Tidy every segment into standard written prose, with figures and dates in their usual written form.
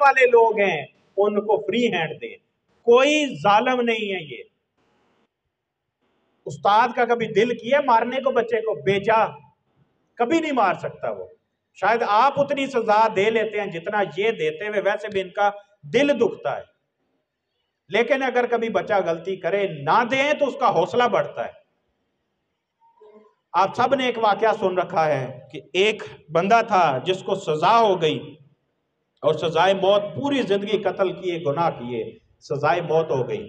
वाले लोग हैं उनको फ्री हैंड दें, कोई जालिम नहीं है ये। उस्ताद का कभी दिल किया मारने को बच्चे को? बेजा कभी नहीं मार सकता वो। शायद आप उतनी सजा दे लेते हैं जितना ये देते हुए वैसे भी इनका दिल दुखता है, लेकिन अगर कभी बच्चा गलती करे ना दें तो उसका हौसला बढ़ता है। आप सब ने एक वाकया सुन रखा है कि एक बंदा था जिसको सजा हो गई और सजाए मौत, पूरी जिंदगी कत्ल किए, गुनाह किए, सजाए मौत हो गई।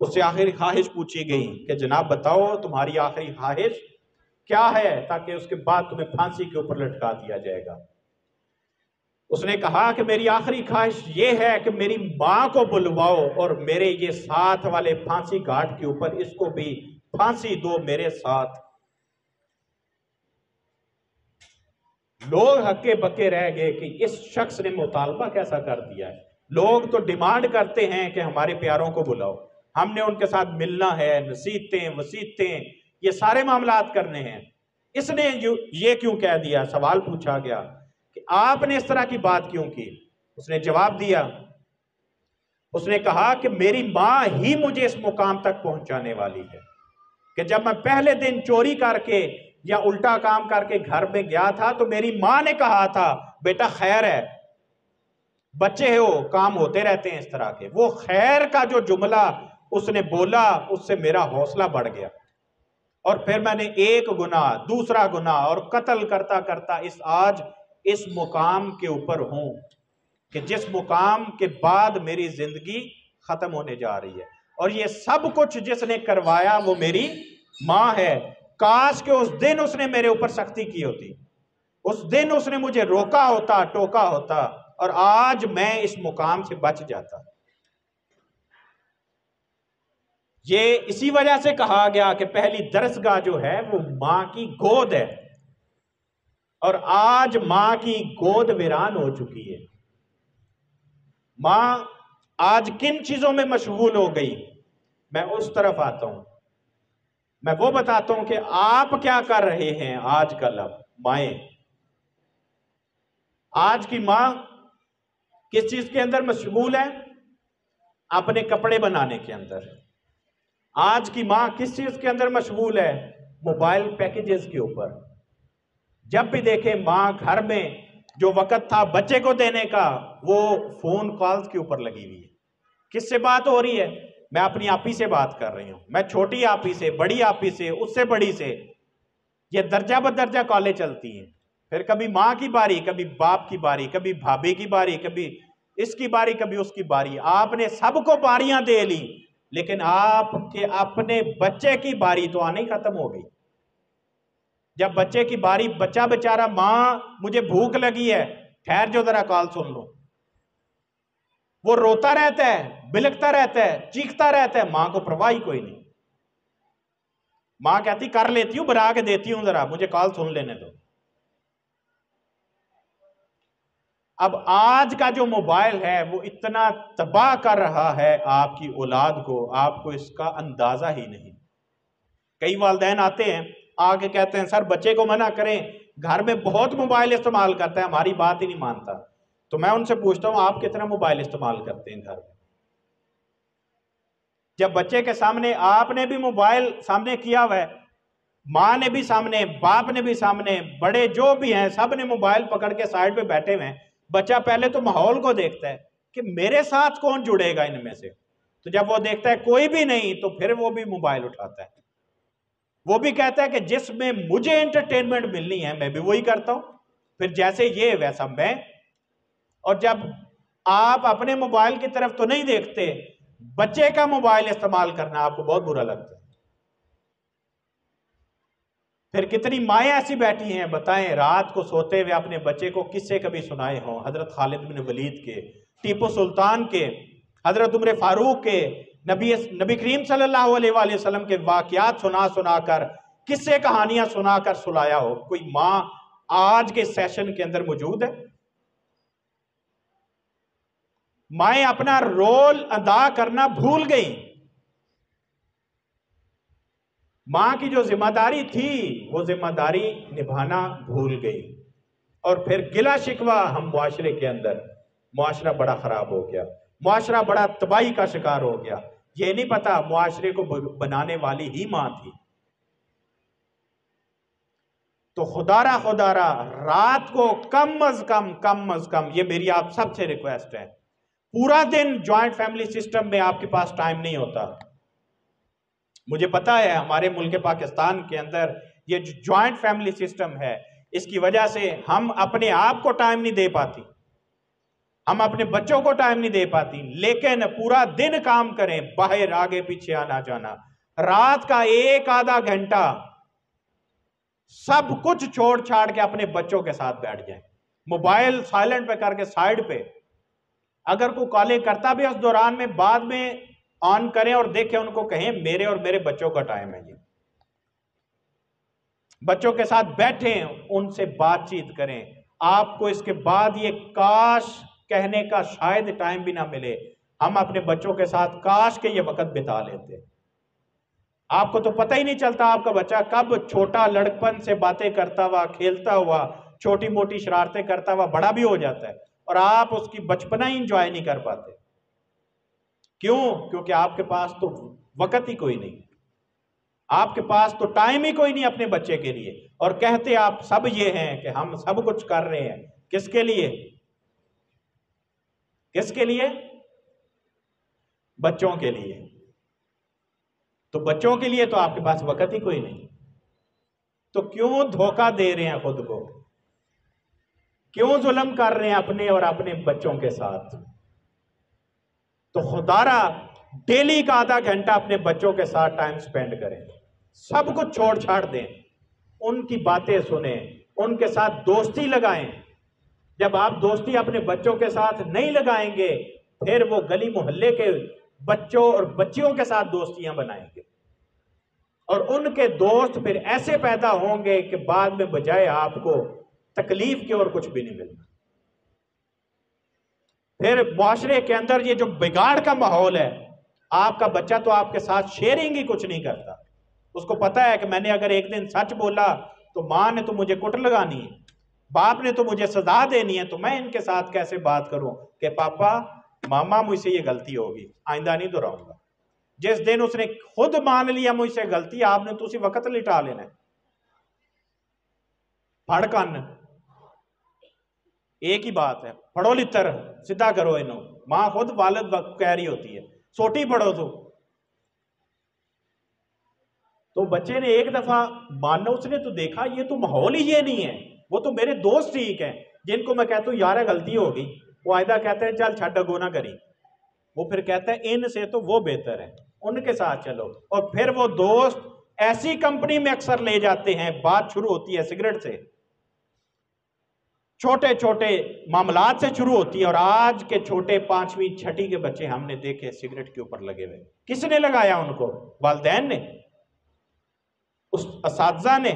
उससे आखिरी ख्वाहिश पूछी गई कि जनाब बताओ तुम्हारी आखिरी ख्वाहिश क्या है, ताकि उसके बाद तुम्हें फांसी के ऊपर लटका दिया जाएगा। उसने कहा कि मेरी आखिरी ख्वाहिश ये है कि मेरी मां को बुलवाओ और मेरे ये साथ वाले फांसी घाट के ऊपर इसको भी फांसी दो मेरे साथ। लोग हक्के बक्के रह गए कि इस शख्स ने मुतालबा कैसा कर दिया है। लोग तो डिमांड करते हैं कि हमारे प्यारों को बुलाओ, हमने उनके साथ मिलना है, नसीहतें वसीयतें ये सारे मामलात करने हैं। इसने ये क्यों कह दिया? सवाल पूछा गया कि आपने इस तरह की बात क्यों की? उसने जवाब दिया, उसने कहा कि मेरी मां ही मुझे इस मुकाम तक पहुंचाने वाली है कि जब मैं पहले दिन चोरी करके या उल्टा काम करके घर में गया था तो मेरी मां ने कहा था बेटा खैर है, बच्चे हो काम होते रहते हैं इस तरह के। वो खैर का जो जुमला उसने बोला उससे मेरा हौसला बढ़ गया और फिर मैंने एक गुनाह दूसरा गुनाह और कत्ल करता करता आज इस मुकाम के ऊपर हूं कि जिस मुकाम के बाद मेरी जिंदगी खत्म होने जा रही है। और ये सब कुछ जिसने करवाया वो मेरी मां है। काश के उस दिन उसने मेरे ऊपर सख्ती की होती, उस दिन उसने मुझे रोका होता, टोका होता और आज मैं इस मुकाम से बच जाता। ये इसी वजह से कहा गया कि पहली दरसगाह जो है वो मां की गोद है और आज मां की गोद वीरान हो चुकी है। मां आज किन चीजों में मशगूल हो गई, मैं उस तरफ आता हूं। मैं वो बताता हूं कि आप क्या कर रहे हैं आजकल। अब माएं, आज की मां किस चीज के अंदर मशगूल है? अपने कपड़े बनाने के अंदर। आज की मां किस चीज के अंदर मशगूल है? मोबाइल पैकेजेस के ऊपर। जब भी देखे मां घर में जो वक्त था बच्चे को देने का वो फोन कॉल्स के ऊपर लगी हुई है। किससे बात हो रही है? मैं अपनी आपी से बात कर रही हूं, मैं छोटी आपी से, बड़ी आपी से, उससे बड़ी से। ये दर्जा बदर्जा कॉलें चलती हैं। फिर कभी मां की बारी, कभी बाप की बारी, कभी भाभी की बारी, कभी इसकी बारी, कभी उसकी बारी। आपने सबको बारियां दे ली, लेकिन आपके अपने बच्चे की बारी तो आने ही खत्म हो गई। जब बच्चे की बारी, बच्चा बेचारा, मां मुझे भूख लगी है, ठहर जो जरा कॉल सुन लो, वो रोता रहता है, बिलकता रहता है, चीखता रहता है, मां को परवाह ही कोई नहीं। मां कहती कर लेती हूं, बना के देती हूं, जरा मुझे कॉल सुन लेने दो। अब आज का जो मोबाइल है वो इतना तबाह कर रहा है आपकी औलाद को, आपको इसका अंदाजा ही नहीं। कई वालिदैन आते हैं, आके कहते हैं सर बच्चे को मना करें, घर में बहुत मोबाइल इस्तेमाल करता है, हमारी बात ही नहीं मानता। तो मैं उनसे पूछता हूं आप कितना मोबाइल इस्तेमाल करते हैं घर में? जब बच्चे के सामने, आपने भी मोबाइल सामने किया हुआ है, मां ने भी सामने, बाप ने भी सामने, बड़े जो भी हैं सब ने मोबाइल पकड़ के साइड पे बैठे हुए हैं। बच्चा पहले तो माहौल को देखता है कि मेरे साथ कौन जुड़ेगा इनमें से। तो जब वो देखता है कोई भी नहीं तो फिर वो भी मोबाइल उठाता है। वो भी कहता है कि जिसमें मुझे एंटरटेनमेंट मिलनी है मैं भी वही करता हूं, फिर जैसे ये वैसा मैं। और जब आप अपने मोबाइल की तरफ तो नहीं देखते, बच्चे का मोबाइल इस्तेमाल करना आपको बहुत बुरा लगता है। फिर कितनी माएँ ऐसी बैठी हैं, बताएं, रात को सोते हुए अपने बच्चे को किस्से कभी सुनाए हों, हजरत खालिद बिन वलीद के, टीपू सुल्तान के, हजरत उमर फारूक के, नबी करीम सल्लल्लाहु अलैहि वसल्लम के वाकयात सुना सुनाकर, किस्से कहानियां सुनाकर सुलाया हो। कोई मां आज के सेशन के अंदर मौजूद है? माएँ अपना रोल अदा करना भूल गई। मां की जो जिम्मेदारी थी वो जिम्मेदारी निभाना भूल गई। और फिर गिला शिकवा हम मुआशरे के अंदर मुआशरा बड़ा खराब हो गया, मुआशरा बड़ा तबाही का शिकार हो गया। ये नहीं पता मुआशरे को बनाने वाली ही मां थी। तो खुदारा खुदारा रात को कम अज कम, ये मेरी आप सबसे रिक्वेस्ट है, पूरा दिन ज्वाइंट फैमिली सिस्टम में आपके पास टाइम नहीं होता। मुझे पता है हमारे मुल्क पाकिस्तान के अंदर ये जो ज्वाइंट फैमिली सिस्टम है, इसकी वजह से हम अपने आप को टाइम नहीं दे पाती, हम अपने बच्चों को टाइम नहीं दे पाती। लेकिन पूरा दिन काम करें, बाहर आगे पीछे आना जाना, रात का एक आधा घंटा सब कुछ छोड़ छाड़ के अपने बच्चों के साथ बैठ जाएं, मोबाइल साइलेंट पे करके साइड पे, अगर कोई कॉलिंग करता भी उस दौरान में बाद में ऑन करें और देखें, उनको कहें मेरे और मेरे बच्चों का टाइम है, ये बच्चों के साथ बैठें, उनसे बातचीत करें। आपको इसके बाद ये काश कहने का शायद टाइम भी ना मिले, हम अपने बच्चों के साथ काश के ये वक्त बिता लेते। आपको तो पता ही नहीं चलता आपका बच्चा कब छोटा लड़कपन से बातें करता हुआ, खेलता हुआ, छोटी मोटी शरारतें करता हुआ बड़ा भी हो जाता है, और आप उसकी बचपना ही इंजॉय नहीं कर पाते। क्यों? क्योंकि आपके पास तो वक्त ही कोई नहीं, आपके पास तो टाइम ही कोई नहीं अपने बच्चे के लिए। और कहते आप सब ये हैं कि हम सब कुछ कर रहे हैं, किसके लिए? किसके लिए? बच्चों के लिए। तो बच्चों के लिए तो आपके पास वक्त ही कोई नहीं, तो क्यों धोखा दे रहे हैं खुद को, क्यों जुल्म कर रहे हैं अपने और अपने बच्चों के साथ? तो खुदारा डेली का आधा घंटा अपने बच्चों के साथ टाइम स्पेंड करें, सब कुछ छोड़ छाड़ दें, उनकी बातें सुने, उनके साथ दोस्ती लगाएं। जब आप दोस्ती अपने बच्चों के साथ नहीं लगाएंगे, फिर वो गली मोहल्ले के बच्चों और बच्चियों के साथ दोस्तियां बनाएंगे, और उनके दोस्त फिर ऐसे पैदा होंगे कि बाद में बजाय आपको तकलीफ के और कुछ भी नहीं मिलना। फिर मुआशरे के अंदर ये जो बिगाड़ का माहौल है, आपका बच्चा तो आपके साथ शेयरिंग ही कुछ नहीं करता। उसको पता है कि मैंने अगर एक दिन सच बोला तो माँ ने तो मुझे कुट लगानी है, बाप ने तो मुझे सजा देनी है, तो मैं इनके साथ कैसे बात करूं कि पापा मामा मुझसे ये गलती होगी, आइंदा नहीं दोहराऊंगा। जिस दिन उसने खुद मान लिया मुझसे गलती, आपने तो उसी वक्त लिटा लेना है। फड़कन एक ही बात है, पढ़ो लितर सीधा करो इन्हों, मां खुद वालिद कह रही होती है सोटी पढ़ो तो बच्चे ने एक दफा मानना, उसने तो देखा ये तो माहौल ही ये नहीं है, वो तो मेरे दोस्त ठीक हैं जिनको मैं कहता हूँ यार गलती हो गई, वो आयदा कहते हैं चल छड़ गो ना करी, वो फिर कहता है इनसे तो वो बेहतर है, उनके साथ चलो। और फिर वो दोस्त ऐसी कंपनी में अक्सर ले जाते हैं, बात शुरू होती है सिगरेट से, छोटे छोटे मामलात से शुरू होती है, और आज के छोटे 5वीं 6ठी के बच्चे हमने देखे सिगरेट के ऊपर लगे हुए। किसने लगाया उनको? वालिदैन ने, उस असातिज़ा ने।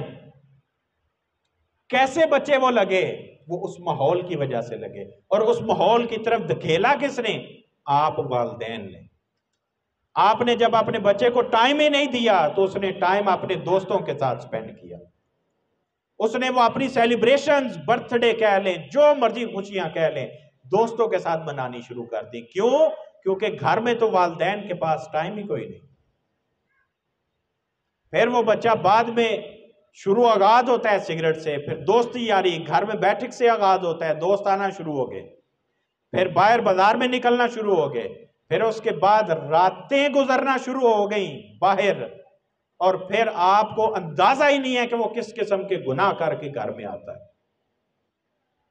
कैसे बच्चे वो लगे? वो उस माहौल की वजह से लगे, और उस माहौल की तरफ धकेला किसने? आप वालिदैन ने। आपने जब अपने बच्चे को टाइम ही नहीं दिया तो उसने टाइम अपने दोस्तों के साथ स्पेंड किया, उसने वो अपनी सेलिब्रेशंस, बर्थडे कह लें, जो मर्जी खुशियां कह लें, दोस्तों के साथ मनानी शुरू कर दी। क्यों? क्योंकि घर में तो वालिदैन के पास टाइम ही कोई नहीं। फिर वो बच्चा बाद में शुरू आगाज होता है सिगरेट से, फिर दोस्ती यारी घर में बैठक से आगाज होता है, दोस्त आना शुरू हो गए, फिर बाहर बाजार में निकलना शुरू हो गए, फिर उसके बाद रातें गुजरना शुरू हो गई बाहर, और फिर आपको अंदाजा ही नहीं है कि वो किस किस्म के गुनाह करके घर में आता है,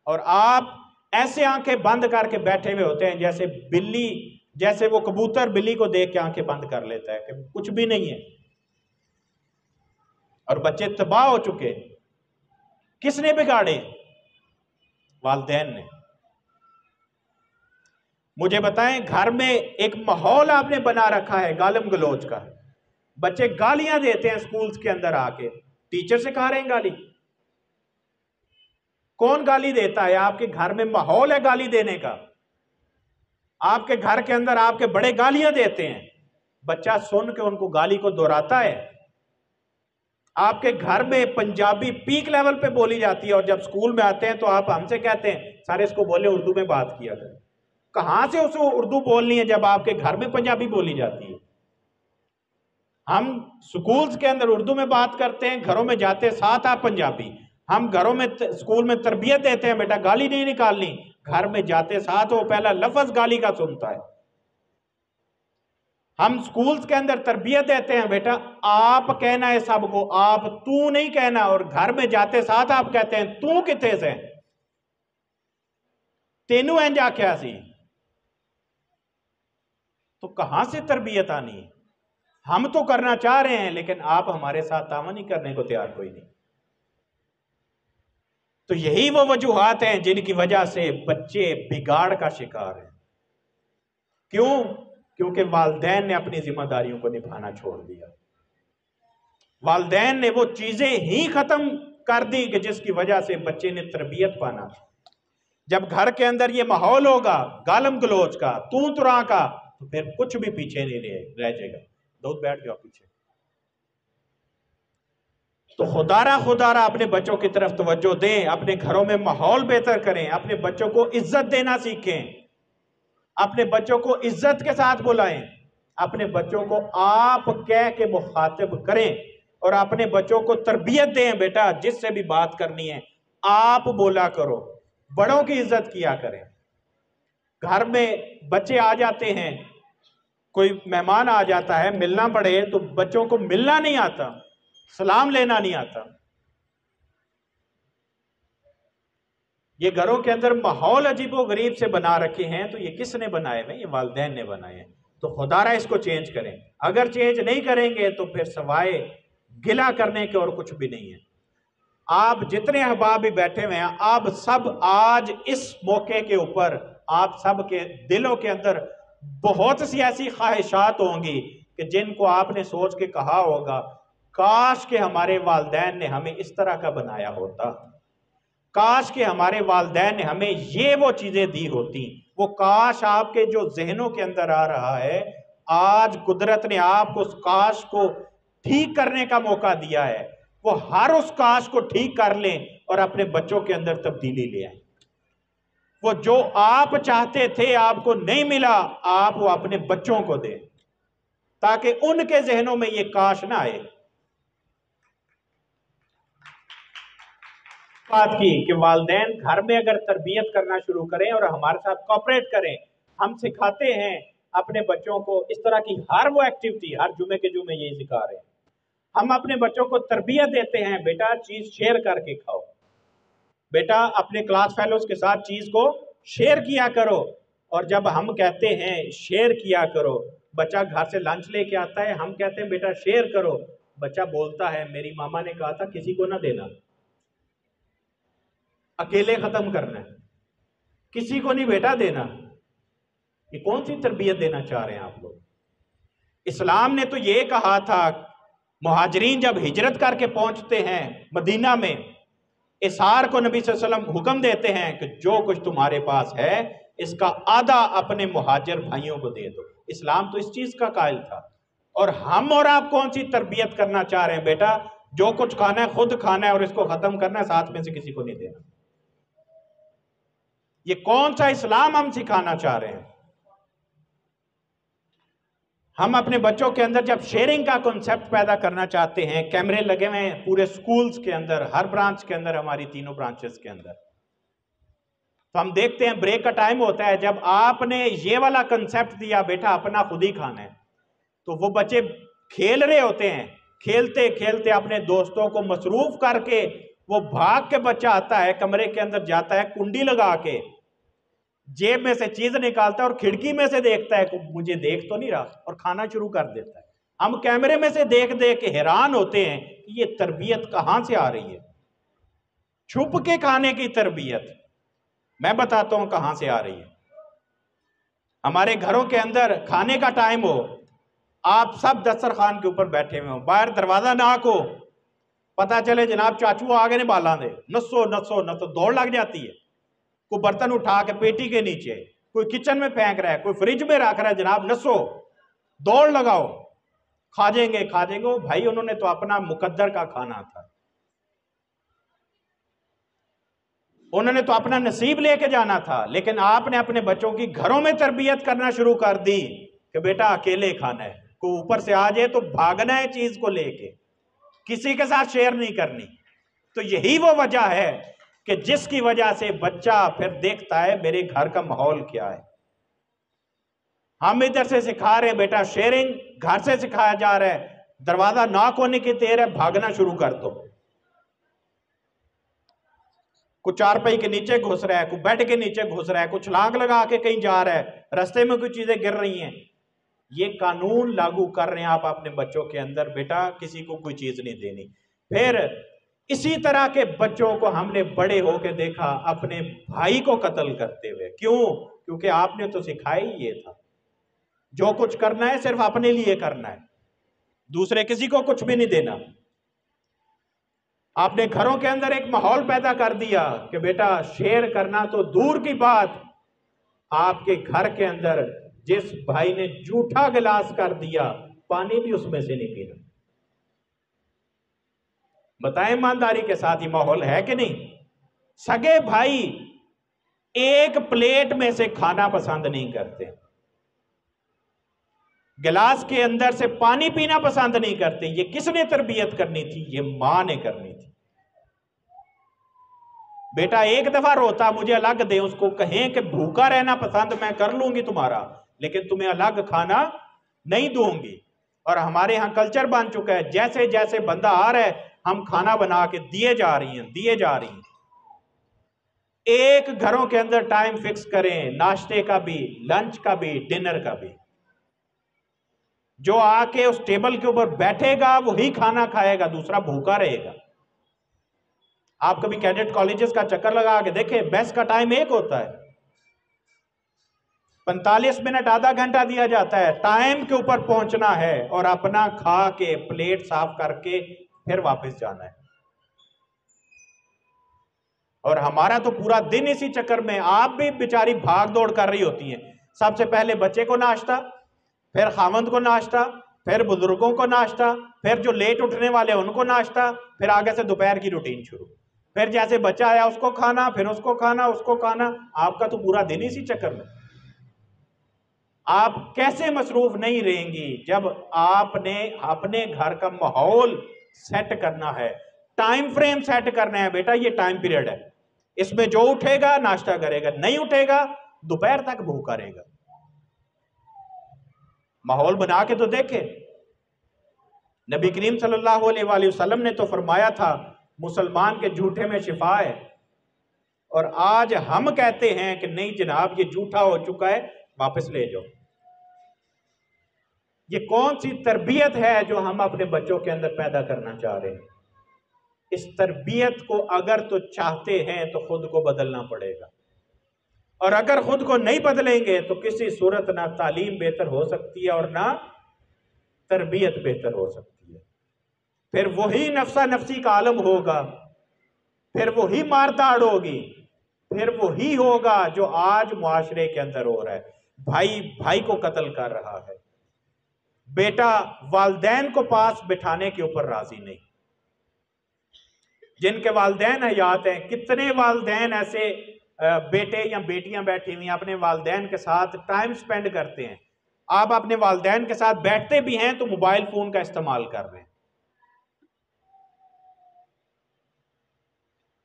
और आप ऐसे आंखें बंद करके बैठे हुए होते हैं जैसे बिल्ली, जैसे वो कबूतर बिल्ली को देख के आंखें बंद कर लेता है कि कुछ भी नहीं है, और बच्चे तबाह हो चुके। किसने बिगाड़े? वालिदैन ने। मुझे बताएं, घर में एक माहौल आपने बना रखा है गालिम गलोच का, बच्चे गालियां देते हैं स्कूल्स के अंदर आके, टीचर से खा रहे हैं गाली। कौन गाली देता है? आपके घर में माहौल है गाली देने का, आपके घर के अंदर आपके बड़े गालियां देते हैं, बच्चा सुन के उनको गाली को दोहराता है। आपके घर में पंजाबी पीक लेवल पे बोली जाती है, और जब स्कूल में आते हैं तो आप हमसे कहते हैं सारे इसको बोले उर्दू में बात किया करें। कहां से उसे उर्दू बोलनी है जब आपके घर में पंजाबी बोली जाती है? हम स्कूल्स के अंदर उर्दू में बात करते हैं, घरों में जाते साथ आप पंजाबी। हम घरों में स्कूल में तरबियत देते हैं, बेटा गाली नहीं निकालनी, घर में जाते साथ वो पहला लफ्ज गाली का सुनता है। हम स्कूल्स के अंदर तरबियत देते हैं, बेटा आप कहना है सबको, आप तू नहीं कहना, और घर में जाते साथ आप कहते हैं तू किथे से, तेनू इंज आख्या सी। तो कहां से तरबियत आनी है? हम तो करना चाह रहे हैं, लेकिन आप हमारे साथ तावन ही करने को तैयार कोई नहीं। तो यही वो वजूहात हैं जिनकी वजह से बच्चे बिगाड़ का शिकार हैं। क्यों? क्योंकि वालिदैन ने अपनी जिम्मेदारियों को निभाना छोड़ दिया। वालिदैन ने वो चीजें ही खत्म कर दी कि जिसकी वजह से बच्चे ने तरबियत पाना। जब घर के अंदर ये माहौल होगा गालम गलोच का, तू तुरा का, तो फिर कुछ भी पीछे नहीं रह जाएगा। दूध बैठ जाओ पीछे। तो खुदारा अपने बच्चों की तरफ तवज्जो दें, अपने घरों में माहौल बेहतर करें, अपने बच्चों को इज्जत देना सीखें, अपने बच्चों को इज्जत के साथ बुलाएं, अपने बच्चों को आप कह के मुखातिब करें, और अपने बच्चों को तरबियत दें, बेटा जिससे भी बात करनी है आप बोला करो, बड़ों की इज्जत किया करें। घर में बच्चे आ जाते हैं, कोई मेहमान आ जाता है, मिलना पड़े तो बच्चों को मिलना नहीं आता, सलाम लेना नहीं आता। ये घरों के अंदर माहौल अजीबो गरीब से बना रखे हैं, तो ये किसने बनाए हुए? ये वालिदैन ने बनाए हैं। तो खुदारा इसको चेंज करें। अगर चेंज नहीं करेंगे तो फिर सवाए गिला करने के और कुछ भी नहीं है। आप जितने अहबाब भी बैठे हुए हैं, आप सब आज इस मौके के ऊपर आप सब के दिलों के अंदर बहुत सी ऐसी ख्वाहिशात होंगी कि जिनको आपने सोच के कहा होगा, काश के हमारे वालिदैन ने हमें इस तरह का बनाया होता, काश के हमारे वालिदैन ने हमें ये वो चीजें दी होती। वो काश आपके जो जहनों के अंदर आ रहा है, आज कुदरत ने आपको उस काश को ठीक करने का मौका दिया है। वो हर उस काश को ठीक कर लें और अपने बच्चों के अंदर तब्दीली ले आए। वो जो आप चाहते थे आपको नहीं मिला, आप वो अपने बच्चों को दें, ताकि उनके जहनों में ये काश ना आए। बात की कि वालिदैन घर में अगर तरबियत करना शुरू करें और हमारे साथ कोऑपरेट करें, हम सिखाते हैं अपने बच्चों को इस तरह की हर वो एक्टिविटी, हर जुमे के जुमे यही सिखा रहे हैं। हम अपने बच्चों को तरबियत देते हैं, बेटा चीज शेयर करके खाओ, बेटा अपने क्लास फेलोज के साथ चीज को शेयर किया करो। और जब हम कहते हैं शेयर किया करो, बच्चा घर से लंच लेके आता है, हम कहते हैं बेटा शेयर करो, बच्चा बोलता है मेरी मामा ने कहा था किसी को ना देना, अकेले खत्म करना है, किसी को नहीं बेटा देना। ये कौन सी तरबियत देना चाह रहे हैं आप लोग? इस्लाम ने तो ये कहा था, मुहाजिरीन जब हिजरत करके पहुंचते हैं मदीना में, इसार को नबी सल्लल्लाहु अलैहि वसल्लम हुक्म देते हैं कि जो कुछ तुम्हारे पास है इसका आधा अपने मुहाजिर भाइयों को दे दो। इस्लाम तो इस चीज का कायल था। और हम और आप कौन सी तरबियत करना चाह रहे हैं? बेटा जो कुछ खाना है खुद खाना है और इसको खत्म करना है, साथ में से किसी को नहीं देना। ये कौन सा इस्लाम हम सिखाना चाह रहे हैं? हम अपने बच्चों के अंदर जब शेयरिंग का कॉन्सेप्ट पैदा करना चाहते हैं, कैमरे लगे हुए हैं पूरे स्कूल्स के अंदर, हर ब्रांच के अंदर, हमारी तीनों ब्रांचेस के अंदर, तो हम देखते हैं ब्रेक का टाइम होता है, जब आपने ये वाला कंसेप्ट दिया बेटा अपना खुद ही खाना है, तो वो बच्चे खेल रहे होते हैं, खेलते खेलते अपने दोस्तों को मसरूफ करके वो भाग के बच्चा आता है, कमरे के अंदर जाता है, कुंडी लगा के जेब में से चीज निकालता है और खिड़की में से देखता है कि मुझे देख तो नहीं रहा, और खाना शुरू कर देता है। हम कैमरे में से देख देख के हैरान होते हैं कि ये तरबियत कहां से आ रही है। छुप के खाने की तरबियत मैं बताता हूं कहां से आ रही है। हमारे घरों के अंदर खाने का टाइम हो, आप सब दस्तरखान के ऊपर बैठे हुए हो, बाहर दरवाजा ना को पता चले जनाब चाचू आगे ने बाला दे, नसो नसो नसो दौड़ लग जाती है। कोई बर्तन उठा के पेटी के नीचे, कोई किचन में फेंक रहा है, कोई फ्रिज में रख रहा है, जनाब नसो दौड़ लगाओ, खा जाएंगे खा जाएंगे। वो भाई उन्होंने तो अपना मुकद्दर का खाना था। उन्होंने तो अपना नसीब लेके जाना था, लेकिन आपने अपने बच्चों की घरों में तरबियत करना शुरू कर दी कि बेटा अकेले खाना है, कोई ऊपर से आ जाए तो भागना है चीज को लेके, किसी के साथ शेयर नहीं करनी। तो यही वो वजह है कि जिसकी वजह से बच्चा फिर देखता है मेरे घर का माहौल क्या है। हम इधर से सिखा रहे हैं बेटा शेयरिंग, घर से सिखाया जा रहा है, दरवाजा नॉक होने की देर है भागना शुरू कर दो। कुछ चारपाई के नीचे घुस रहा है, कुछ बेड के नीचे घुस रहा है, कुछ छलांग लगा के कहीं जा रहा है, रास्ते में कुछ चीजें गिर रही हैं। ये कानून लागू कर रहे हैं आप अपने बच्चों के अंदर, बेटा किसी को कोई चीज नहीं देनी। फिर इसी तरह के बच्चों को हमने बड़े होके देखा अपने भाई को कत्ल करते हुए। क्यों? क्योंकि आपने तो सिखाया ही ये था, जो कुछ करना है सिर्फ अपने लिए करना है, दूसरे किसी को कुछ भी नहीं देना। आपने घरों के अंदर एक माहौल पैदा कर दिया कि बेटा शेयर करना तो दूर की बात, आपके घर के अंदर जिस भाई ने जूठा गिलास कर दिया, पानी भी उसमें से नहीं पीना। बताएं ईमानदारी के साथ, ही माहौल है कि नहीं? सगे भाई एक प्लेट में से खाना पसंद नहीं करते, गिलास के अंदर से पानी पीना पसंद नहीं करते। ये किसने तरबियत करनी थी? ये मां ने करनी थी। बेटा एक दफा रोता मुझे अलग दे, उसको कहें कि भूखा रहना पसंद मैं कर लूंगी तुम्हारा, लेकिन तुम्हें अलग खाना नहीं दूंगी। और हमारे यहां कल्चर बन चुका है, जैसे जैसे बंदा आ रहा है हम खाना बना के दिए जा रही हैं। एक घरों के अंदर टाइम फिक्स करें, नाश्ते का भी, लंच का भी, डिनर का भी। जो आके उस टेबल के ऊपर बैठेगा वही खाना खाएगा, दूसरा भूखा रहेगा। आप कभी कैडेट कॉलेजेस का चक्कर लगा के देखें, बेस्ट का टाइम एक होता है, 45 मिनट आधा घंटा दिया जाता है, टाइम के ऊपर पहुंचना है और अपना खा के प्लेट साफ करके फिर वापस जाना है। और हमारा तो पूरा दिन इसी चक्कर में, आप भी बेचारी भाग दौड़ कर रही होती हैं। सबसे पहले बच्चे को नाश्ता, फिर खामंद को नाश्ता, फिर बुजुर्गों को नाश्ता, फिर जो लेट उठने वाले उनको नाश्ता, फिर आगे से दोपहर की रूटीन शुरू, फिर जैसे बच्चा आया उसको खाना, फिर उसको खाना, उसको खाना। आपका तो पूरा दिन इसी चक्कर में। आप कैसे मसरूफ नहीं रहेंगी जब आपने अपने घर का माहौल सेट करना है, टाइम फ्रेम सेट करना है। बेटा ये टाइम पीरियड है, इसमें जो उठेगा नाश्ता करेगा, नहीं उठेगा दोपहर तक भूखा रहेगा। माहौल बना के तो देखे। नबी करीम सल्लल्लाहु अलैहि वसल्लम ने तो फरमाया था मुसलमान के झूठे में शिफा है, और आज हम कहते हैं कि नहीं जनाब ये झूठा हो चुका है, वापस ले जाओ। ये कौन सी तरबियत है जो हम अपने बच्चों के अंदर पैदा करना चाह रहे हैं? इस तरबियत को अगर तो चाहते हैं तो खुद को बदलना पड़ेगा, और अगर खुद को नहीं बदलेंगे तो किसी सूरत ना तालीम बेहतर हो सकती है और ना तरबियत बेहतर हो सकती है। फिर वही नफ्सा नफ्सी का आलम होगा, फिर वही मारदाड़ होगी, फिर वही होगा जो आज मुआशरे के अंदर हो रहा है। भाई भाई को कत्ल कर रहा है, बेटा वालदैन को पास बिठाने के ऊपर राजी नहीं। जिनके वालदैन हयात हैं, कितने वालदैन ऐसे बेटे या बेटियां बैठी हुई अपने वालदैन के साथ टाइम स्पेंड करते हैं। आप अपने वालदैन के साथ बैठते भी हैं तो मोबाइल फोन का इस्तेमाल कर रहे हैं।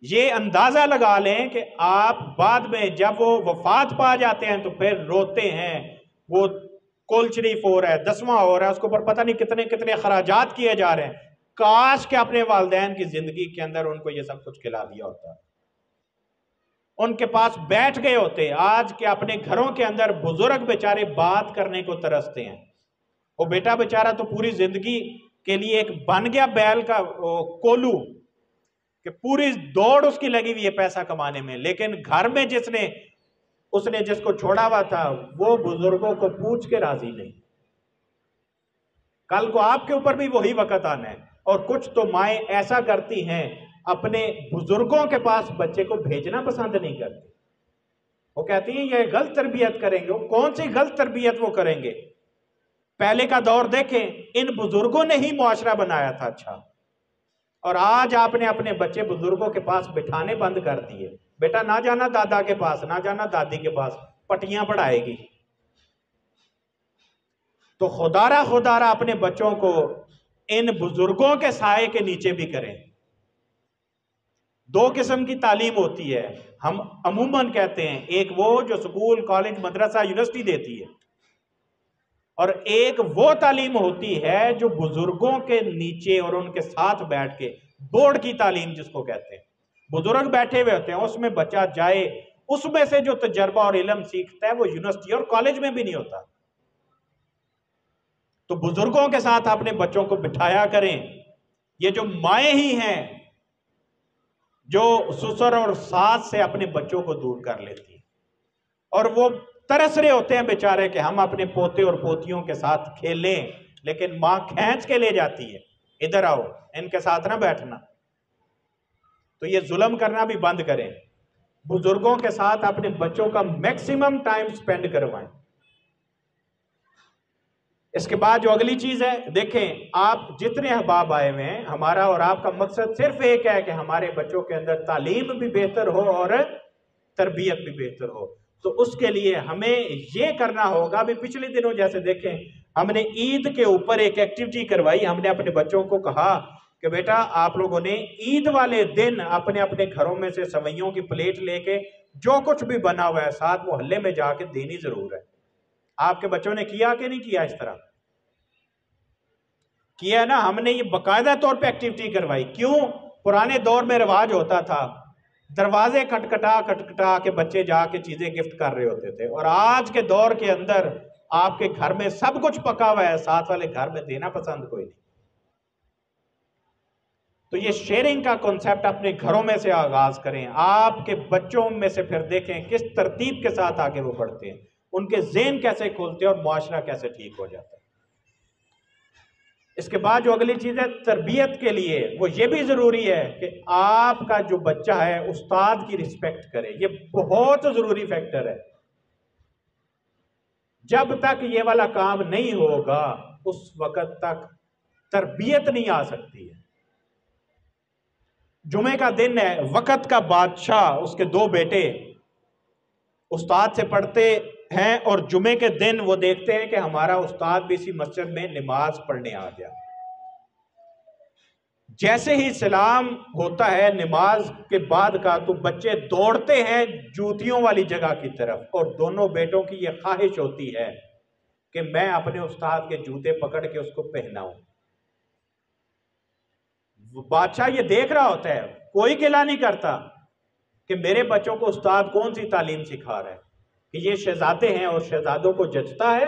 ये अंदाजा लगा लें कि आप बाद में जब वो वफात पा जाते हैं तो फिर रोते हैं, वो कुल शरीफ हो रहा है, 10वां हो रहा है, उसके ऊपर पता नहीं कितने कितने खराजात किए जा रहे हैं। काश के अपने वालदैन की जिंदगी के अंदर उनको ये सब कुछ खिला दिया होता, उनके पास बैठ गए होते। आज के अपने घरों के अंदर बुजुर्ग बेचारे बात करने को तरसते हैं। वो बेटा बेचारा तो पूरी जिंदगी के लिए एक बन गया बैल का कोलू कि पूरी दौड़ उसकी लगी हुई है पैसा कमाने में, लेकिन घर में उसने जिसको छोड़ा हुआ था वो बुजुर्गों को पूछ के राजी नहीं। कल को आपके ऊपर भी वही वक्त आना है। और कुछ तो माएं ऐसा करती हैं, अपने बुजुर्गों के पास बच्चे को भेजना पसंद नहीं करती। वो कहती हैं ये गलत तरबियत करेंगे। वो कौन सी गलत तरबियत वो करेंगे? पहले का दौर देखें, इन बुजुर्गों ने ही मुआशरा बनाया था अच्छा, और आज आपने अपने बच्चे बुजुर्गों के पास बिठाने बंद कर दिए। बेटा ना जाना दादा के पास, ना जाना दादी के पास, पटियां पढ़ाएगी। तो खुदारा खुदारा अपने बच्चों को इन बुजुर्गों के साए के नीचे भी करें। दो किस्म की तालीम होती है, हम अमूमन कहते हैं, एक वो जो स्कूल कॉलेज मदरसा यूनिवर्सिटी देती है, और एक वो तालीम होती है जो बुजुर्गों के नीचे और उनके साथ बैठ के, बोर्ड की तालीम जिसको कहते हैं, बुजुर्ग बैठे हुए होते हैं, उसमें बच्चा जाए, उसमें से जो तजर्बा और इल्म सीखता है वो यूनिवर्सिटी और कॉलेज में भी नहीं होता। तो बुजुर्गों के साथ अपने बच्चों को बिठाया करें। ये जो माएँ ही हैं जो ससुर और सास से अपने बच्चों को दूर कर लेती है, और वो तरस रहे होते हैं बेचारे कि हम अपने पोते और पोतियों के साथ खेलें, लेकिन मां खींच के ले जाती है, इधर आओ, इनके साथ ना बैठना। तो ये जुल्म करना भी बंद करें, बुजुर्गों के साथ अपने बच्चों का मैक्सिमम टाइम स्पेंड करवाएं। इसके बाद जो अगली चीज है, देखें आप जितने अहबाब आए हुए हैं, हमारा और आपका मकसद सिर्फ एक है कि हमारे बच्चों के अंदर तालीम भी बेहतर हो और तरबियत भी बेहतर हो। तो उसके लिए हमें ये करना होगा, अभी पिछले दिनों जैसे देखें हमने ईद के ऊपर एक एक्टिविटी करवाई। हमने अपने बच्चों को कहा कि बेटा आप लोगों ने ईद वाले दिन अपने अपने घरों में से सवैयों की प्लेट लेके जो कुछ भी बना हुआ है साथ मोहल्ले में जाके देनी जरूर है। आपके बच्चों ने किया कि नहीं किया? इस तरह किया ना? हमने ये बाकायदा तौर पे एक्टिविटी करवाई। क्यों? पुराने दौर में रिवाज होता था, दरवाजे खटखटा खटखटा के बच्चे जाके चीजें गिफ्ट कर रहे होते थे, और आज के दौर के अंदर आपके घर में सब कुछ पका हुआ है, साथ वाले घर में देना पसंद कोई नहीं। तो ये शेयरिंग का कॉन्सेप्ट अपने घरों में से आगाज करें। आपके बच्चों में से फिर देखें किस तरतीब के साथ आगे वो बढ़ते हैं, उनके ज़हन कैसे खुलते हैं और मुआशरा कैसे ठीक हो जाता है। इसके बाद जो अगली चीज है तरबियत के लिए, वो ये भी जरूरी है कि आपका जो बच्चा है उस्ताद की रिस्पेक्ट करे। ये बहुत जरूरी फैक्टर है। जब तक ये वाला काम नहीं होगा उस वक्त तक तरबियत नहीं आ सकती है। जुमे का दिन है, वक्त का बादशाह, उसके दो बेटे उस्ताद से पढ़ते हैं, और जुमे के दिन वो देखते हैं कि हमारा उस्ताद भी इसी मस्जिद में नमाज पढ़ने आ गया। जैसे ही सलाम होता है नमाज के बाद का, तो बच्चे दौड़ते हैं जूतियों वाली जगह की तरफ, और दोनों बेटों की यह ख्वाहिश होती है कि मैं अपने उस्ताद के जूते पकड़ के उसको पहनाऊं। बादशाह ये देख रहा होता है, कोई गिला नहीं करता कि मेरे बच्चों को उस्ताद कौन सी तालीम सिखा रहा है, कि ये शहजादे हैं, और शहजादों को जचता है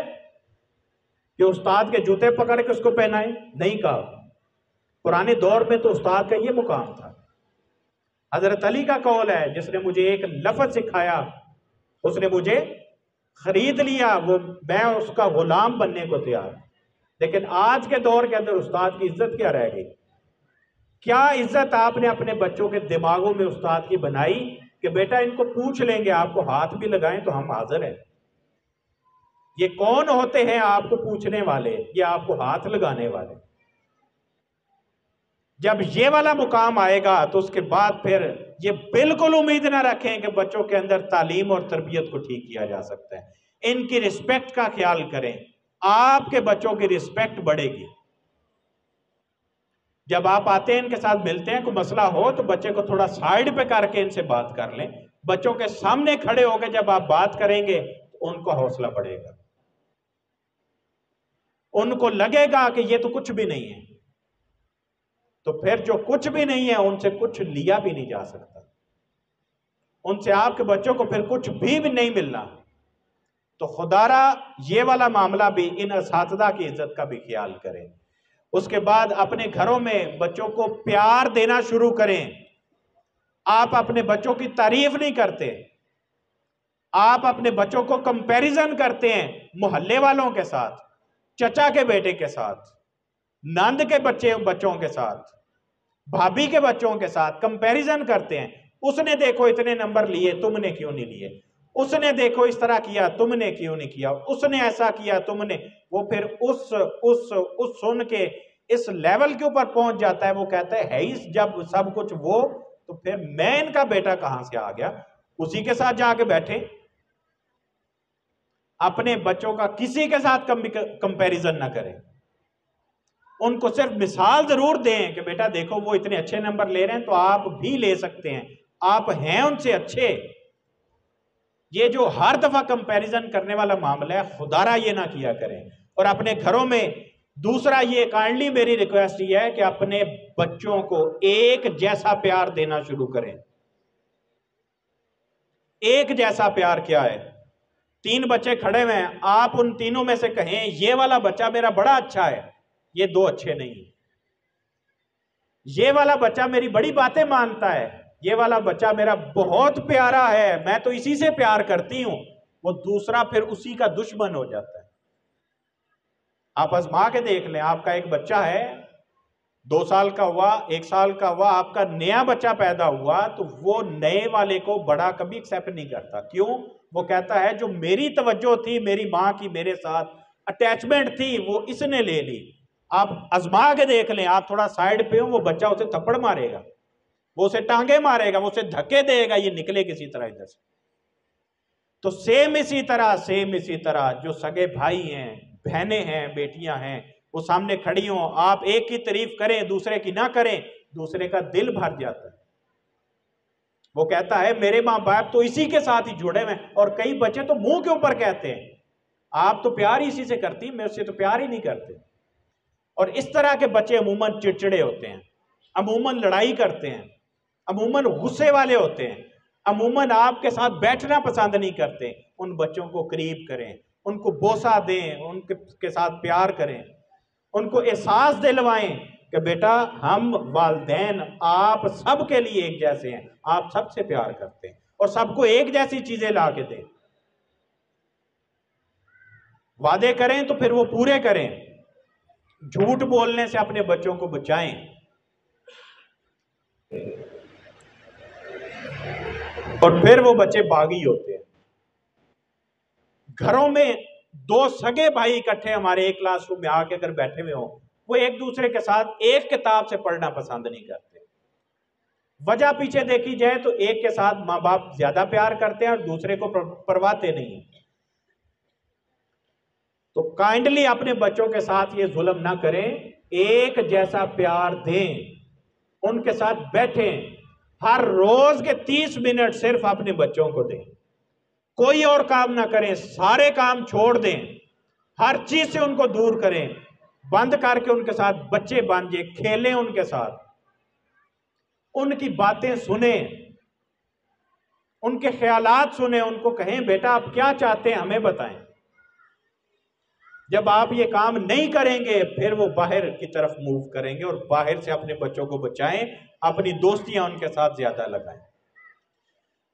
कि उस्ताद के जूते पकड़ के उसको पहनाए? नहीं कहा। पुराने दौर में तो उस्ताद का ये मुकाम था। हजरत अली का कौल है, जिसने मुझे एक लफ्ज सिखाया उसने मुझे खरीद लिया, वो मैं उसका गुलाम बनने को तैयार। लेकिन आज के दौर के अंदर उस्ताद की इज्जत क्या रह गई? क्या इज्जत आपने अपने बच्चों के दिमागों में उस्ताद की बनाई कि बेटा इनको पूछ लेंगे, आपको हाथ भी लगाएं तो हम हाजिर हैं। ये कौन होते हैं आपको पूछने वाले, ये आपको हाथ लगाने वाले? जब ये वाला मुकाम आएगा तो उसके बाद फिर ये बिल्कुल उम्मीद ना रखें कि बच्चों के अंदर तालीम और तरबियत को ठीक किया जा सकता है। इनकी रिस्पेक्ट का ख्याल करें, आपके बच्चों की रिस्पेक्ट बढ़ेगी। जब आप आते हैं इनके साथ मिलते हैं, कोई मसला हो तो बच्चे को थोड़ा साइड पे करके इनसे बात कर लें। बच्चों के सामने खड़े होकर जब आप बात करेंगे तो उनका हौसला बढ़ेगा, उनको लगेगा कि ये तो कुछ भी नहीं है। तो फिर जो कुछ भी नहीं है उनसे कुछ लिया भी नहीं जा सकता, उनसे आपके बच्चों को फिर कुछ भी नहीं मिलना। तो खुदारा ये वाला मामला भी, इन असातिज़ा की इज्जत का भी ख्याल करें। उसके बाद अपने घरों में बच्चों को प्यार देना शुरू करें। आप अपने बच्चों की तारीफ नहीं करते, आप अपने बच्चों को कंपैरिजन करते हैं मोहल्ले वालों के साथ, चचा के बेटे के साथ, नंद के बच्चों के साथ, भाभी के बच्चों के साथ कंपैरिजन करते हैं। उसने देखो इतने नंबर लिए, तुमने क्यों नहीं लिए? उसने देखो इस तरह किया, तुमने क्यों नहीं किया? उसने ऐसा किया, तुमने। वो फिर उस सुन के इस लेवल के ऊपर पहुंच जाता है, वो कहता है ही जब सब कुछ वो तो फिर मैं इनका बेटा कहां से आ गया? उसी के साथ जाके बैठे। अपने बच्चों का किसी के साथ कंपैरिजन ना करें। उनको सिर्फ मिसाल जरूर दें कि बेटा देखो वो इतने अच्छे नंबर ले रहे हैं तो आप भी ले सकते हैं, आप हैं उनसे अच्छे। ये जो हर दफा कंपैरिजन करने वाला मामला है, खुदारा ये ना किया करें। और अपने घरों में दूसरा ये काइंडली मेरी रिक्वेस्ट ये है कि अपने बच्चों को एक जैसा प्यार देना शुरू करें। एक जैसा प्यार क्या है? 3 बच्चे खड़े हुए हैं, आप उन तीनों में से कहें ये वाला बच्चा मेरा बड़ा अच्छा है, ये 2 अच्छे नहीं। ये वाला बच्चा मेरी बड़ी बातें मानता है, ये वाला बच्चा मेरा बहुत प्यारा है, मैं तो इसी से प्यार करती हूं, वो दूसरा फिर उसी का दुश्मन हो जाता है। आप आजमा के देख लें, आपका एक बच्चा है 2 साल का हुआ, 1 साल का हुआ, आपका नया बच्चा पैदा हुआ, तो वो नए वाले को बड़ा कभी एक्सेप्ट नहीं करता। क्यों? वो कहता है जो मेरी तवज्जो थी, मेरी मां की मेरे साथ अटैचमेंट थी, वो इसने ले ली। आप आजमा के देख लें, आप थोड़ा साइड पे हो, वो बच्चा उसे थप्पड़ मारेगा, वो उसे टांगे मारेगा, वो उसे धक्के देगा, ये निकले किसी तरह इधर से। तो सेम इसी तरह जो सगे भाई हैं, बहनें हैं, बेटियां हैं, वो सामने खड़ी हो, आप एक की तारीफ करें दूसरे की ना करें, दूसरे का दिल भर जाता है। वो कहता है मेरे माँ बाप तो इसी के साथ ही जुड़े हुए हैं। और कई बच्चे तो मुंह के ऊपर कहते हैं आप तो प्यार ही इसी से करती, मैं उससे तो प्यार ही नहीं करते। और इस तरह के बच्चे अमूमन चिड़चिड़े होते हैं, अमूमन लड़ाई करते हैं, अमूमन गुस्से वाले होते हैं, अमूमन आपके साथ बैठना पसंद नहीं करते। उन बच्चों को करीब करें, उनको बोसा दें, उनके साथ प्यार करें, उनको एहसास दिलवाएं कि बेटा हम वालिदैन आप सबके लिए एक जैसे हैं, आप सबसे प्यार करते हैं और सबको एक जैसी चीजें ला के दें। वादे करें तो फिर वो पूरे करें। झूठ बोलने से अपने बच्चों को बचाएं। और फिर वो बच्चे बागी होते हैं। घरों में 2 सगे भाई इकट्ठे हमारे एक क्लासरूम में आके अगर बैठे हुए हो, वो एक दूसरे के साथ एक किताब से पढ़ना पसंद नहीं करते। वजह पीछे देखी जाए तो एक के साथ माँ बाप ज्यादा प्यार करते हैं और दूसरे को परवाहते नहीं। तो काइंडली अपने बच्चों के साथ ये जुल्म ना करें, एक जैसा प्यार दें, उनके साथ बैठें, हर रोज के 30 मिनट सिर्फ अपने बच्चों को दें। कोई और काम ना करें, सारे काम छोड़ दें, हर चीज से उनको दूर करें, बंद करके उनके साथ बच्चे बन जाए, खेलें उनके साथ, उनकी बातें सुने, उनके ख्यालात सुने, उनको कहें बेटा आप क्या चाहते हैं हमें बताएं। जब आप ये काम नहीं करेंगे फिर वो बाहर की तरफ मूव करेंगे और बाहर से अपने बच्चों को बचाएं, अपनी दोस्तियां उनके साथ ज्यादा लगाएं,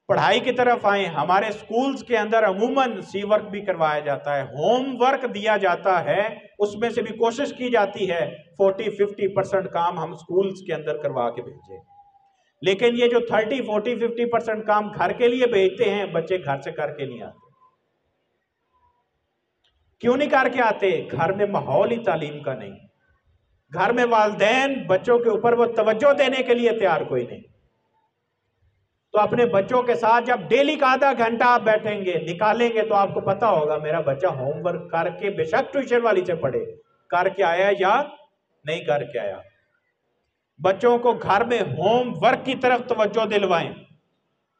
पढ़ाई की तरफ आए। हमारे स्कूल्स के अंदर अमूमन सी वर्क भी करवाया जाता है, होमवर्क दिया जाता है, उसमें से भी कोशिश की जाती है 40-50% काम हम स्कूल्स के अंदर करवा के भेजें। लेकिन ये जो 30-40-50% काम घर के लिए भेजते हैं, बच्चे घर से करके नहीं आते। क्यों नहीं करके आते? घर में माहौल ही तालीम का नहीं, घर में वालिदैन बच्चों के ऊपर वो तवज्जो देने के लिए तैयार कोई नहीं। तो अपने बच्चों के साथ जब डेली का आधा घंटा आप बैठेंगे, निकालेंगे, तो आपको पता होगा मेरा बच्चा होमवर्क करके, बेशक ट्यूशन वाली से पढ़े, करके आया या नहीं करके आया। बच्चों को घर में होमवर्क की तरफ तवज्जो दिलवाएं,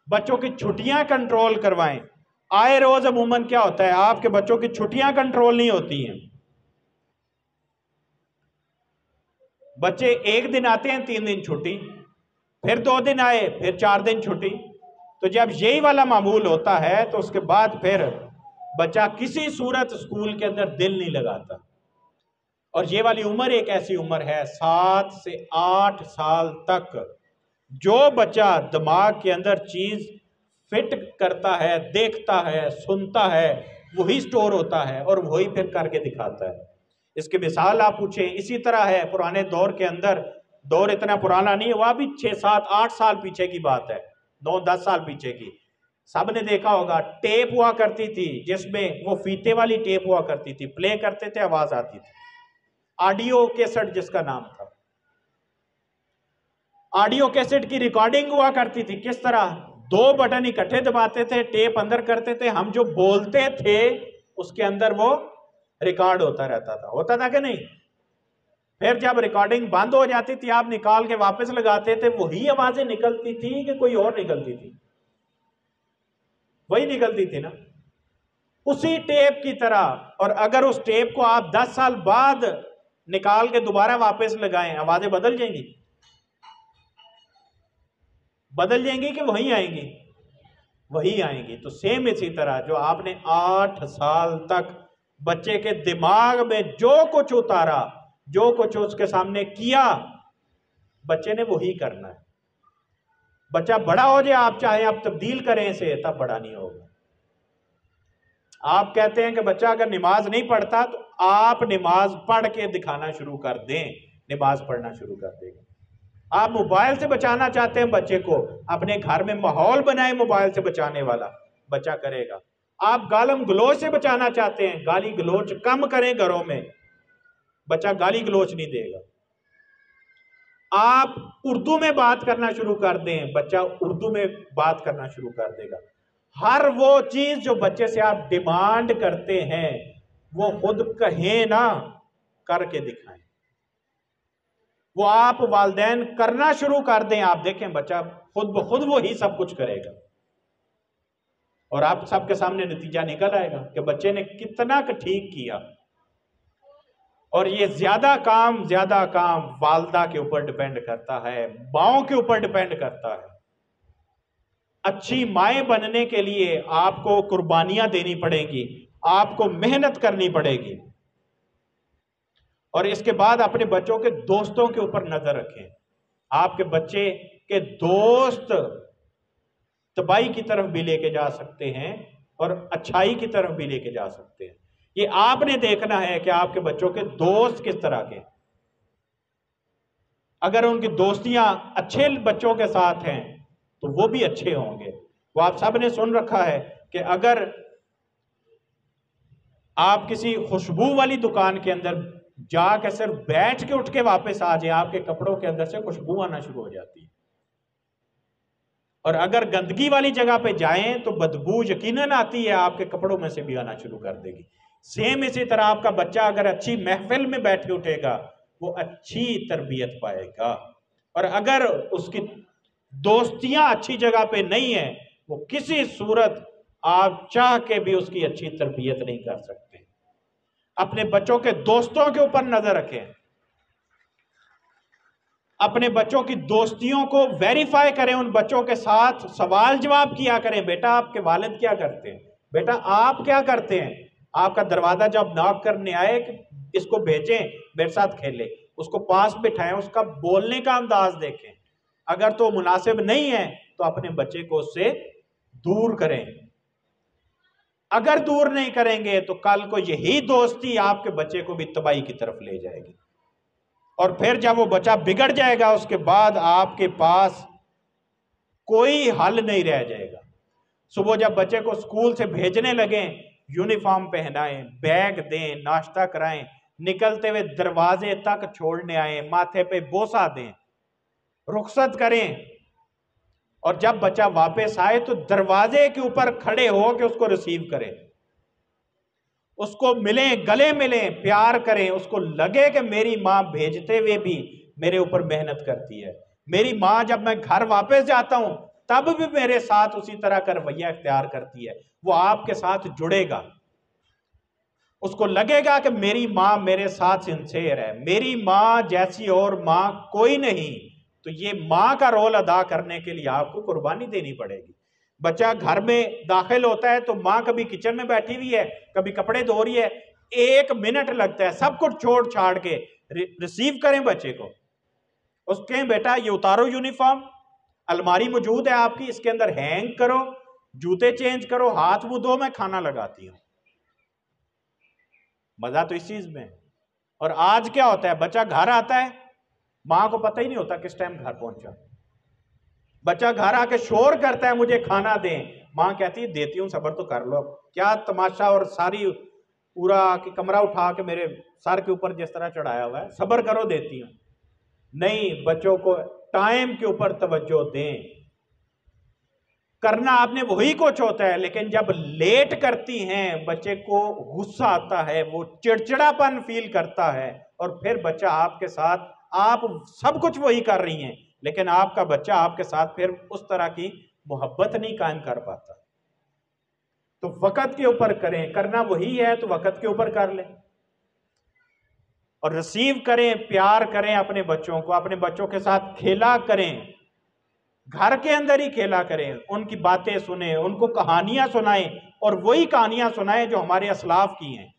बच्चों की छुट्टियां कंट्रोल करवाएं। आए रोज अमूमन क्या होता है, आपके बच्चों की छुट्टियां कंट्रोल नहीं होती हैं। बच्चे एक दिन आते हैं, 3 दिन छुट्टी, फिर 2 दिन आए, फिर 4 दिन छुट्टी। तो जब यही वाला मामूल होता है तो उसके बाद फिर बच्चा किसी सूरत स्कूल के अंदर दिल नहीं लगाता। और ये वाली उम्र एक ऐसी उम्र है 7 से 8 साल तक, जो बच्चा दिमाग के अंदर चीज फिट करता है, देखता है, सुनता है, वही स्टोर होता है और वही फिर करके दिखाता है। इसकी मिसाल आप पूछें, इसी तरह है पुराने दौर के अंदर, दौर इतना पुराना नहीं हुआ, अभी 6-7-8 साल पीछे की बात है, 9-10 साल पीछे की। सबने देखा होगा टेप हुआ करती थी, जिसमें वो फीते वाली टेप हुआ करती थी, प्ले करते थे, आवाज आती थी, ऑडियो कैसेट जिसका नाम था। ऑडियो कैसेट की रिकॉर्डिंग हुआ करती थी, किस तरह 2 बटन इकट्ठे दबाते थे, टेप अंदर करते थे, हम जो बोलते थे उसके अंदर वो रिकॉर्ड होता था कि नहीं? फिर जब रिकॉर्डिंग बंद हो जाती थी, आप निकाल के वापस लगाते थे, वही आवाजें निकलती थी कि कोई और निकलती थी? वही निकलती थी ना, उसी टेप की तरह। और अगर उस टेप को आप 10 साल बाद निकाल के दोबारा वापस लगाएं, आवाजें बदल जाएंगी? बदल जाएंगी कि वही आएंगी? वही आएंगी। तो सेम इसी तरह जो आपने 8 साल तक बच्चे के दिमाग में जो कुछ उतारा, जो कुछ उसके सामने किया, बच्चे ने वही करना है। बच्चा बड़ा हो जाए, आप चाहे आप तब्दील करें इसे, तब बड़ा नहीं होगा। आप कहते हैं कि बच्चा अगर नमाज नहीं पढ़ता तो आप नमाज पढ़ के दिखाना शुरू कर दें, नमाज पढ़ना शुरू कर देगा। आप मोबाइल से बचाना चाहते हैं बच्चे को, अपने घर में माहौल बनाए मोबाइल से बचाने वाला, बच्चा करेगा। आप गालम गलोच से बचाना चाहते हैं, गाली गलोच कम करें घरों में, बच्चा गाली गलोच नहीं देगा। आप उर्दू में बात करना शुरू कर दें, बच्चा उर्दू में बात करना शुरू कर देगा। हर वो चीज जो बच्चे से आप डिमांड करते हैं वो खुद कहें ना, करके दिखाएं। वो आप वालिदैन करना शुरू कर दें, आप देखें बच्चा खुद ब खुद वो ही सब कुछ करेगा। और आप सबके सामने नतीजा निकल आएगा कि बच्चे ने कितना ठीक किया। और ये ज्यादा काम वालदा के ऊपर डिपेंड करता है, माओं के ऊपर डिपेंड करता है। अच्छी माएं बनने के लिए आपको कुर्बानियां देनी पड़ेंगी, आपको मेहनत करनी पड़ेगी। और इसके बाद अपने बच्चों के दोस्तों के ऊपर नजर रखें। आपके बच्चे के दोस्त तबाही की तरफ भी लेके जा सकते हैं और अच्छाई की तरफ भी लेके जा सकते हैं। ये आपने देखना है कि आपके बच्चों के दोस्त किस तरह के। अगर उनकी दोस्तियां अच्छे बच्चों के साथ हैं तो वो भी अच्छे होंगे। वो आप सब ने सुन रखा है कि अगर आप किसी खुशबू वाली दुकान के अंदर जाकर सिर्फ बैठ के उठ के वापस आ जाए, आपके कपड़ों के अंदर से खुशबू आना शुरू हो जाती है। और अगर गंदगी वाली जगह पे जाएं तो बदबू यकीनन आती है, आपके कपड़ों में से भी आना शुरू कर देगी। सेम इसी तरह आपका बच्चा अगर अच्छी महफिल में बैठे उठेगा वो अच्छी तरबियत पाएगा। और अगर उसकी दोस्तियां अच्छी जगह पे नहीं है, वो किसी सूरत आप चाह के भी उसकी अच्छी तरबियत नहीं कर सकते। अपने बच्चों के दोस्तों के ऊपर नजर रखें, अपने बच्चों की दोस्तियों को वेरीफाई करें, उन बच्चों के साथ सवाल जवाब किया करें। बेटा आपके वालिद क्या करते हैं, बेटा आप क्या करते हैं। आपका दरवाजा जब नॉक करने आए कि इसको भेजें मेरे साथ खेले, उसको पास बिठाएं, उसका बोलने का अंदाज देखें। अगर तो मुनासिब नहीं है तो अपने बच्चे को उससे दूर करें। अगर दूर नहीं करेंगे तो कल को यही दोस्ती आपके बच्चे को भी तबाही की तरफ ले जाएगी। और फिर जब वो बच्चा बिगड़ जाएगा उसके बाद आपके पास कोई हल नहीं रह जाएगा। सुबह जब बच्चे को स्कूल से भेजने लगे, यूनिफॉर्म पहनाएं, बैग दें, नाश्ता कराएं, निकलते हुए दरवाजे तक छोड़ने आए, माथे पे बोसा दें, रुखसत करें। और जब बच्चा वापस आए तो दरवाजे के ऊपर खड़े हो के उसको रिसीव करें, उसको मिलें, गले मिलें, प्यार करें। उसको लगे कि मेरी माँ भेजते हुए भी मेरे ऊपर मेहनत करती है, मेरी माँ जब मैं घर वापस जाता हूं तब भी मेरे साथ उसी तरह का रवैया इख्तियार करती है। वो आपके साथ जुड़ेगा, उसको लगेगा कि मेरी माँ मेरे साथ सिंसेयर है, मेरी माँ जैसी और माँ कोई नहीं। तो ये माँ का रोल अदा करने के लिए आपको कुर्बानी देनी पड़ेगी। बच्चा घर में दाखिल होता है तो माँ कभी किचन में बैठी हुई है, कभी कपड़े धो रही है, 1 मिनट लगता है सब कुछ छोड़ छाड़ के रिसीव करें बच्चे को। उसके बेटा ये उतारो यूनिफॉर्म, अलमारी मौजूद है आपकी, इसके अंदर हैंग करो, जूते चेंज करो, हाथ मुंह धो, मैं खाना लगाती हूँ। मजा तो इस चीज में। और आज क्या होता है, बच्चा घर आता है, मां को पता ही नहीं होता किस टाइम घर पहुंचा। बच्चा घर आके शोर करता है मुझे खाना दें, मां कहती है देती हूं, सब्र तो कर लो। क्या तमाशा, और सारी पूरा कमरा उठा के मेरे सर के ऊपर जिस तरह चढ़ाया हुआ है, सब्र करो देती हूं। नहीं, बच्चों को टाइम के ऊपर तवज्जो दें। करना आपने वही कुछ होता है, लेकिन जब लेट करती हैं बच्चे को गुस्सा आता है, वो चिड़चिड़ापन फील करता है, और फिर बच्चा आपके साथ, आप सब कुछ वही कर रही हैं लेकिन आपका बच्चा आपके साथ फिर उस तरह की मोहब्बत नहीं कायम कर पाता। तो वक्त के ऊपर करें, करना वही है तो वक्त के ऊपर कर लें, और रिसीव करें, प्यार करें अपने बच्चों को, अपने बच्चों के साथ खेला करें, घर के अंदर ही खेला करें, उनकी बातें सुने, उनको कहानियां सुनाएं, और वही कहानियां सुनाएं जो हमारे असलाफ की हैं।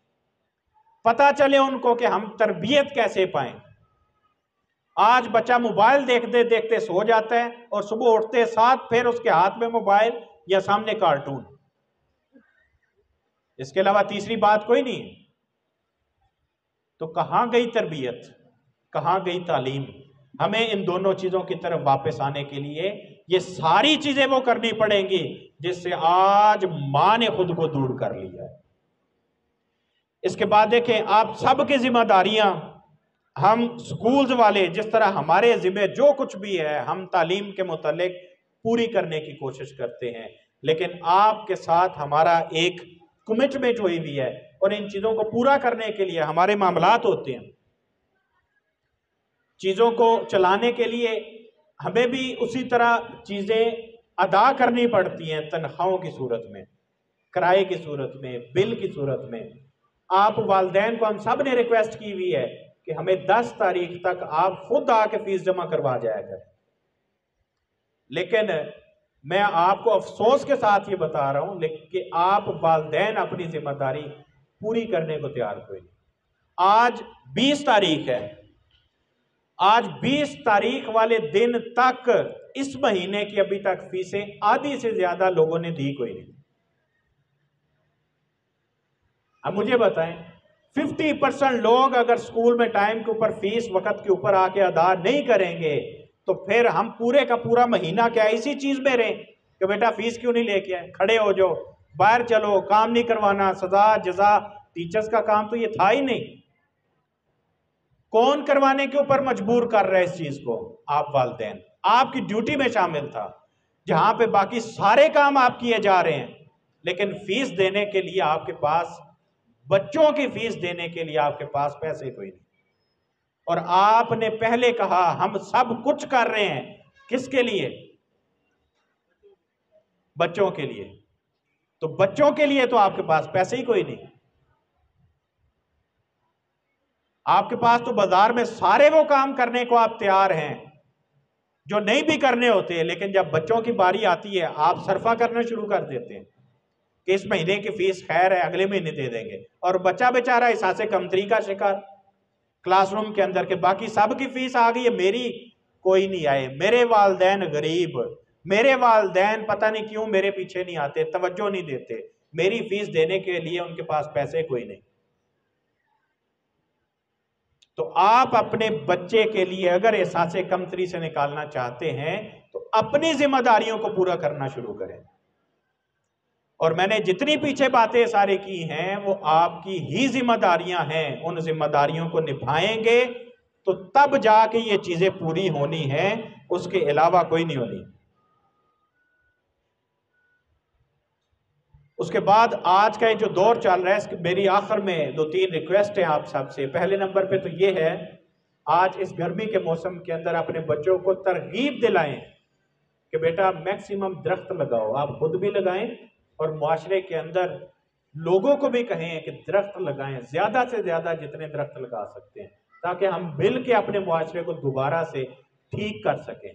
पता चले उनको कि हम तरबियत कैसे पाएं। आज बच्चा मोबाइल देखते देखते सो जाता है और सुबह उठते साथ फिर उसके हाथ में मोबाइल या सामने कार्टून, इसके अलावा तीसरी बात कोई नहीं। तो कहां गई तरबियत, कहां गई तालीम? हमें इन दोनों चीजों की तरफ वापस आने के लिए ये सारी चीजें वो करनी पड़ेंगी जिससे आज मां ने खुद को दूर कर लिया है। इसके बाद देखें, आप सबकी जिम्मेदारियां, हम स्कूल्स वाले जिस तरह हमारे जिम्मे जो कुछ भी है हम तालीम के मुतालिक पूरी करने की कोशिश करते हैं, लेकिन आपके साथ हमारा एक कमिटमेंट हुई हुई है और इन चीजों को पूरा करने के लिए हमारे मामलात होते हैं। चीजों को चलाने के लिए हमें भी उसी तरह चीजें अदा करनी पड़ती हैं, तनख्वाहों की सूरत में, किराए की सूरत में, बिल की सूरत में। आप वालिदैन को हम सब ने रिक्वेस्ट की हुई है कि हमें 10 तारीख तक आप खुद आके फीस जमा करवा जाया करें, लेकिन मैं आपको अफसोस के साथ ये बता रहा हूं कि आप वालिदैन अपनी जिम्मेदारी पूरी करने को तैयार कोई नहीं। आज 20 तारीख है, आज 20 तारीख वाले दिन तक इस महीने की अभी तक फीसें आधी से ज्यादा लोगों ने दी कोई नहीं। अब मुझे बताएं, 50% लोग अगर स्कूल में टाइम के ऊपर फीस वक्त के ऊपर आके अदा नहीं करेंगे तो फिर हम पूरे का पूरा महीना क्या इसी चीज में रहें कि बेटा फीस क्यों नहीं लेके आए, खड़े हो जाओ, बाहर चलो, काम नहीं करवाना, सजा जजा। टीचर्स का काम तो ये था ही नहीं। कौन करवाने के ऊपर मजबूर कर रहा है इस चीज को? आप वालिदैन। आपकी ड्यूटी में शामिल था, जहां पे बाकी सारे काम आप किए जा रहे हैं, लेकिन फीस देने के लिए आपके पास, बच्चों की फीस देने के लिए आपके पास पैसे कोई नहीं। और आपने पहले कहा हम सब कुछ कर रहे हैं, किसके लिए? बच्चों के लिए। तो बच्चों के लिए तो आपके पास पैसे ही कोई नहीं। आपके पास तो बाजार में सारे वो काम करने को आप तैयार हैं जो नहीं भी करने होते, लेकिन जब बच्चों की बारी आती है आप सरफा करना शुरू कर देते हैं कि इस महीने की फीस खैर है, अगले महीने दे देंगे, और बच्चा बेचारा एहसास कमतरी का शिकार क्लासरूम के अंदर के बाकी सब की फीस आ गई है, मेरी कोई नहीं आए, मेरे वालिदैन गरीब, मेरे वालिदैन पता नहीं क्यों मेरे पीछे नहीं आते, तवज्जो नहीं देते, मेरी फीस देने के लिए उनके पास पैसे कोई नहीं। तो आप अपने बच्चे के लिए अगर एहसास कमतरी से निकालना चाहते हैं तो अपनी जिम्मेदारियों को पूरा करना शुरू करें। और मैंने जितनी पीछे बातें सारी की हैं वो आपकी ही जिम्मेदारियां हैं, उन जिम्मेदारियों को निभाएंगे तो तब जाके ये चीजें पूरी होनी है, उसके अलावा कोई नहीं होनी। उसके बाद आज का ये जो दौर चल रहा है, इसकी मेरी आखिर में 2-3 रिक्वेस्ट है आप सबसे। पहले नंबर पे तो ये है, आज इस गर्मी के मौसम के अंदर अपने बच्चों को तरगीब दिलाएं कि बेटा मैक्सिमम दरख्त लगाओ, आप खुद भी लगाएं और मुआशरे के अंदर लोगों को भी कहें कि दरख्त लगाएं, ज्यादा से ज्यादा जितने दरख्त लगा सकते हैं, ताकि हम मिल के अपने मुआशरे को दोबारा से ठीक कर सकें।